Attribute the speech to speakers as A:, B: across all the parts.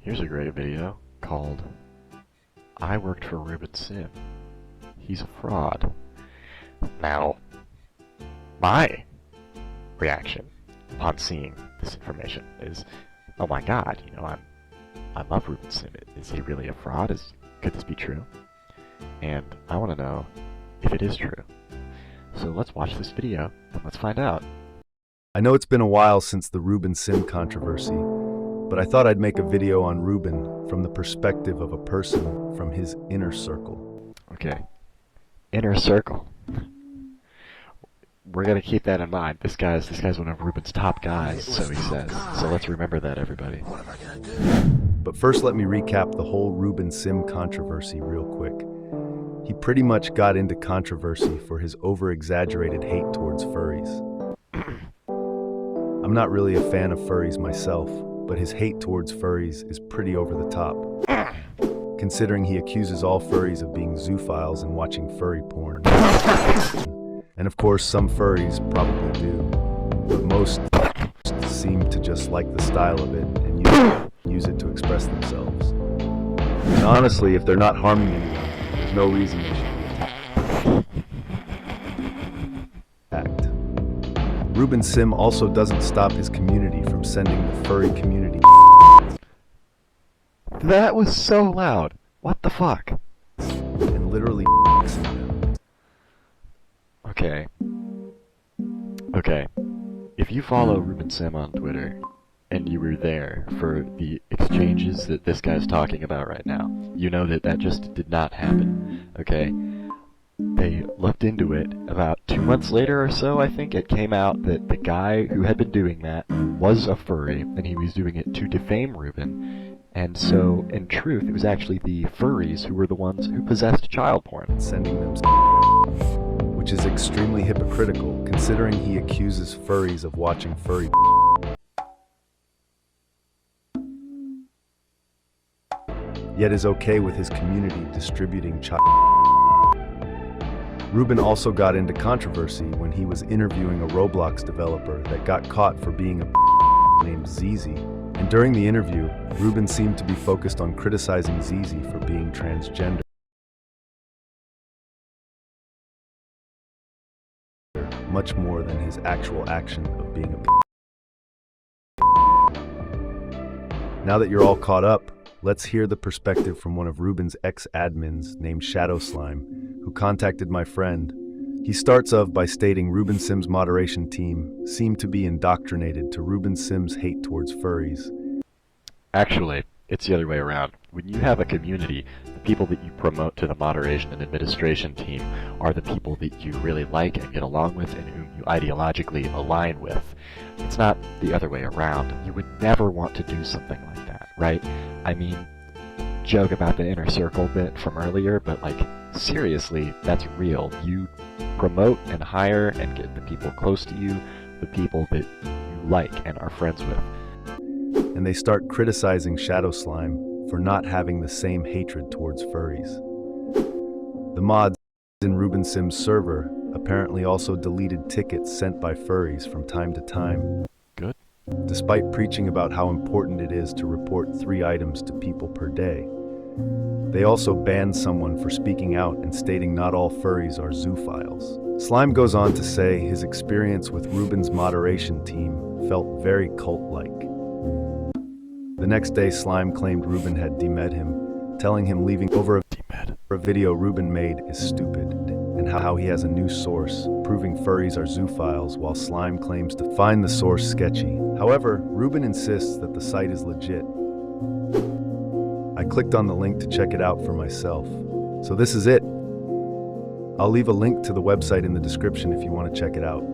A: Here's a great video called I Worked for Ruben Sim. He's a fraud. Now, my reaction upon seeing this information is, oh my god, I love Ruben Sim. Is he really a fraud? Could this be true? And I want to know if it is true. So let's watch this video and let's find out.
B: I know it's been a while since the Ruben Sim controversy, but I thought I'd make a video on Ruben from the perspective of a person from his inner circle.
A: Okay. Inner circle. We're gonna keep that in mind. This guy's one of Ruben's top guys, so he says. So let's remember that, everybody.
B: But first, let me recap the whole Ruben Sim controversy real quick. He pretty much got into controversy for his over-exaggerated hate towards furries. I'm not really a fan of furries myself, but his hate towards furries is pretty over the top, considering he accuses all furries of being zoophiles and watching furry porn. And of course, some furries probably do, but most seem to just like the style of it and use it to express themselves. And honestly, if they're not harming anyone, there's no reason they should act. Ruben Sim also doesn't stop his community from sending the furry community.
A: That was so loud. What the fuck?
B: And literally them.
A: Okay. If you follow Ruben Sim on Twitter, and you were there for the exchanges that this guy's talking about right now, you know that just did not happen, okay? They looked into it. About 2 months later or so, I think, it came out that the guy who had been doing that was a furry, and he was doing it to defame Ruben. And so, in truth, it was actually the furries who were the ones who possessed child porn.
B: Sending them, which is extremely hypocritical, considering he accuses furries of watching furry, yet is okay with his community distributing child. Ruben also got into controversy when he was interviewing a Roblox developer that got caught for being a named ZZ. And during the interview, Ruben seemed to be focused on criticizing ZZ for being transgender, much more than his actual action of being a. Now that you're all caught up, let's hear the perspective from one of Ruben's ex-admins named Shadow Slime, who contacted my friend. He starts off by stating Ruben Sim's moderation team seemed to be indoctrinated to Ruben Sim's hate towards furries.
A: Actually, it's the other way around. When you have a community, the people that you promote to the moderation and administration team are the people that you really like and get along with and whom you ideologically align with. It's not the other way around. You would never want to do something like that, right? I mean, joke about the inner circle bit from earlier, but like, seriously, that's real. You promote and hire and get the people close to you, the people that you like and are friends with.
B: And they start criticizing Shadow Slime for not having the same hatred towards furries. The mods in Ruben Sim's server apparently also deleted tickets sent by furries from time to time.
A: Good.
B: Despite preaching about how important it is to report 3 items to people per day. They also banned someone for speaking out and stating not all furries are zoophiles. Slime goes on to say his experience with Ruben's moderation team felt very cult-like. The next day, Slime claimed Ruben had demed him, telling him leaving over a video Ruben made is stupid, and how he has a new source, proving furries are zoophiles, while Slime claims to find the source sketchy. However, Ruben insists that the site is legit. I clicked on the link to check it out for myself. So this is it. I'll leave a link to the website in the description if you want to check it out.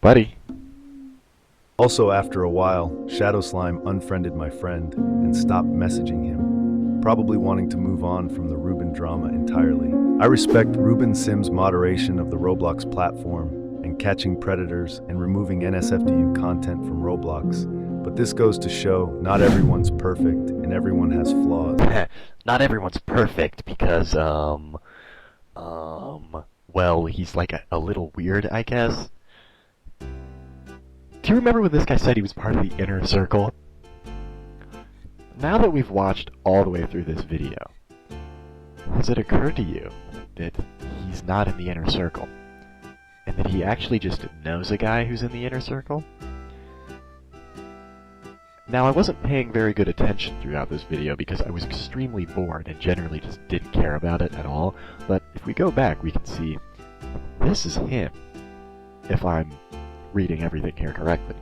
A: Buddy.
B: Also, after a while, Shadow Slime unfriended my friend and stopped messaging him, probably wanting to move on from the Ruben drama entirely. I respect Ruben Sim's moderation of the Roblox platform and catching predators and removing NSFW content from Roblox, but this goes to show not everyone's perfect and everyone has flaws.
A: Not everyone's perfect because, Well, he's like a little weird, I guess. Do you remember when this guy said he was part of the inner circle? Now that we've watched all the way through this video, has it occurred to you that he's not in the inner circle? And that he actually just knows a guy who's in the inner circle? Now, I wasn't paying very good attention throughout this video because I was extremely bored and generally just didn't care about it at all, but if we go back, we can see this is him, if I'm reading everything here correctly.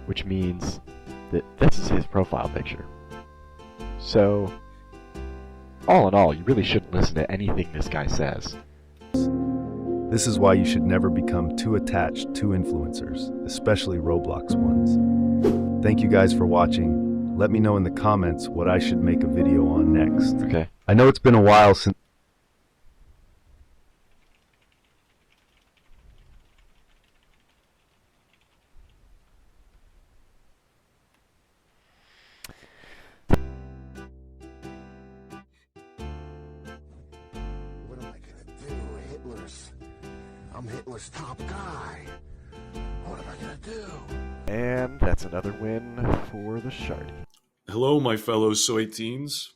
A: Which means that this is his profile picture. So, all in all, you really shouldn't listen to anything this guy says.
B: This is why you should never become too attached to influencers, especially Roblox ones. Thank you guys for watching. Let me know in the comments what I should make a video on next.
A: Okay.
B: I know it's been a while since...
C: What am I gonna do? I'm Hitler's top guy. What am I gonna do?
A: And that's another win for the Shardy.
D: Hello, my fellow soy teens.